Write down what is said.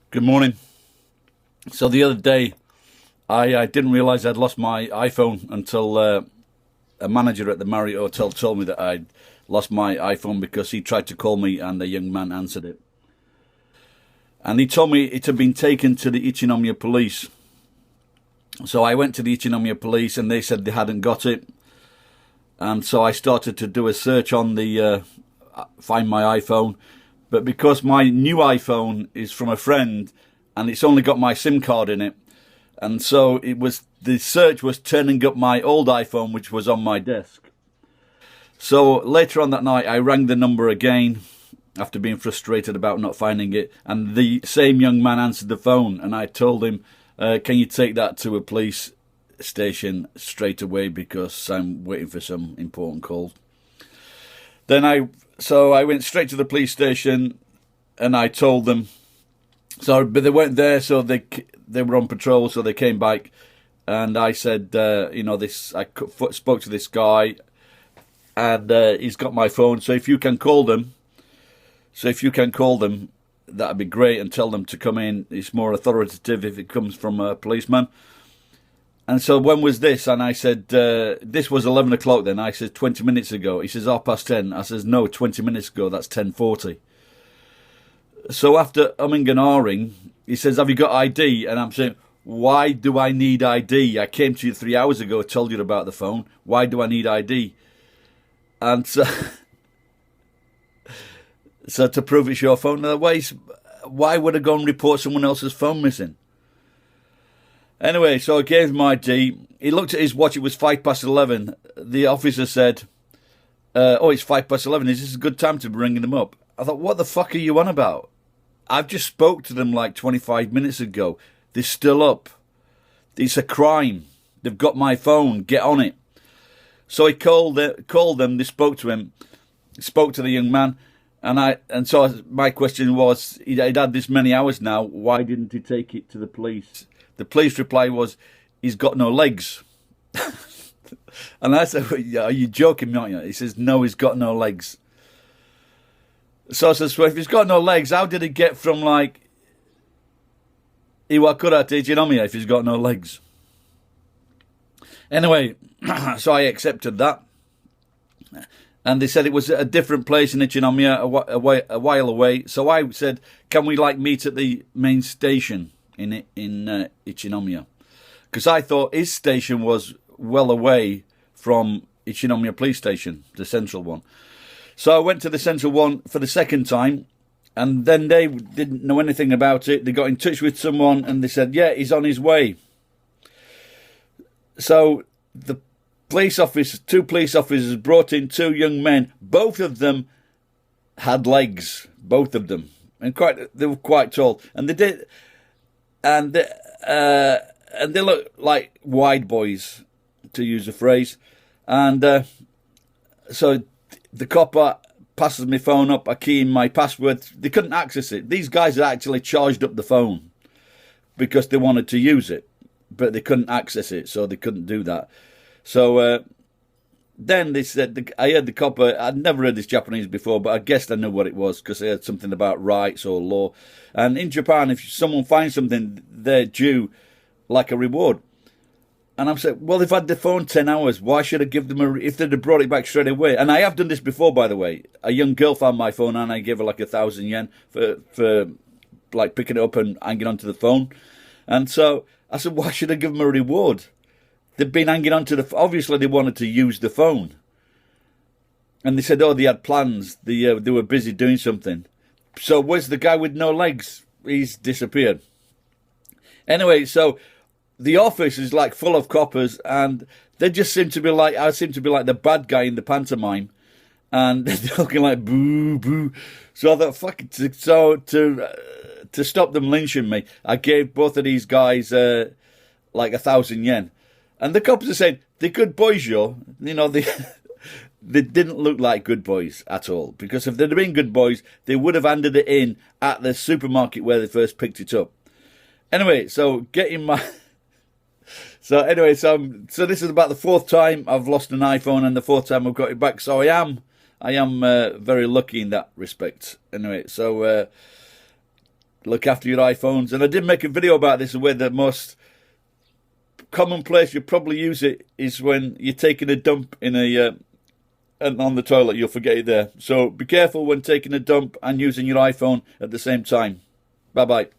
Good morning. So the other day, I didn't realise I'd lost my iPhone until a manager at the Marriott Hotel told me that I'd lost my iPhone because he tried to call me and a young man answered it. And he told me it had been taken to the Ichinomiya police. So I went to the Ichinomiya police and they said they hadn't got it. And so I started to do a search on the Find My iPhone. But because my new iPhone is from a friend and it's only got my SIM card in it, and so the search was turning up my old iPhone, which was on my desk. So later on that night, I rang the number again after being frustrated about not finding it, and the same young man answered the phone, and I told him, can you take that to a police station straight away because I'm waiting for some important call. So I went straight to the police station and I told them. But they weren't there, so they were on patrol, so they came back, and I said, I spoke to this guy, and he's got my phone. So if you can call them, that'd be great, and tell them to come in. It's more authoritative if it comes from a policeman. And so when was this? And I said, this was 11 o'clock then. I said, 20 minutes ago. He says, 10:30. I says, no, 20 minutes ago, that's 10:40. So after umming and ahhing, he says, have you got ID? And I'm saying, why do I need ID? I came to you 3 hours ago, told you about the phone. Why do I need ID? And so to prove it's your phone. Otherwise, why would I go and report someone else's phone missing? Anyway, so I gave him ID. He looked at his watch. It was 11:05. The officer said, it's 11:05. Is this a good time to be ringing them up? I thought, what the fuck are you on about? I've just spoke to them like 25 minutes ago. They're still up. It's a crime. They've got my phone. Get on it. So he called them. They spoke to him. Spoke to the young man. And so my question was, he'd had this many hours now. Why didn't he take it to the police? The police reply was, he's got no legs. And I said, are you joking me, aren't you? He says, no, he's got no legs. So I says, well, if he's got no legs, how did he get from Iwakura to Ichinomiya if he's got no legs? Anyway, so I accepted that. And they said it was at a different place in Ichinomiya, a while away. So I said, can we meet at the main station in Ichinomiya? Because I thought his station was well away from Ichinomiya police station, the central one. So I went to the central one for the second time, and then they didn't know anything about it. They got in touch with someone, and they said, yeah, he's on his way. So the two police officers brought in two young men. Both of them had legs, both of them, and they were quite tall, and they looked like wide boys, to use a phrase. And so the copper passes my phone up, I key in my password. They couldn't access it. These guys had actually charged up the phone because they wanted to use it, but they couldn't access it, so they couldn't do that. So then they said, I heard the copper, I'd never heard this Japanese before, but I guessed I knew what it was because I heard something about rights or law. And in Japan, if someone finds something, they're due like a reward. And I'm saying, well, they've had the phone 10 hours. Why should I give them if they'd have brought it back straight away? And I have done this before, by the way. A young girl found my phone and I gave her 1,000 yen for picking it up and hanging onto the phone. And so I said, why should I give them a reward? They've been hanging onto obviously they wanted to use the phone. And they said, they had plans. They were busy doing something. So where's the guy with no legs? He's disappeared. Anyway, so the office is full of coppers, and they just seem to be I seem to be like the bad guy in the pantomime, and they're looking like boo boo. So I thought, fuck it. So to stop them lynching me, I gave both of these guys 1,000 yen, and the coppers are saying they're good boys, yo. They didn't look like good boys at all, because if they'd have been good boys, they would have handed it in at the supermarket where they first picked it up. Anyway, so getting my. So this is about the fourth time I've lost an iPhone and the fourth time I've got it back. So I am very lucky in that respect. Anyway, so look after your iPhones. And I did make a video about this, where the most common place you probably use it is when you're taking a dump in and on the toilet. You'll forget it there. So be careful when taking a dump and using your iPhone at the same time. Bye bye.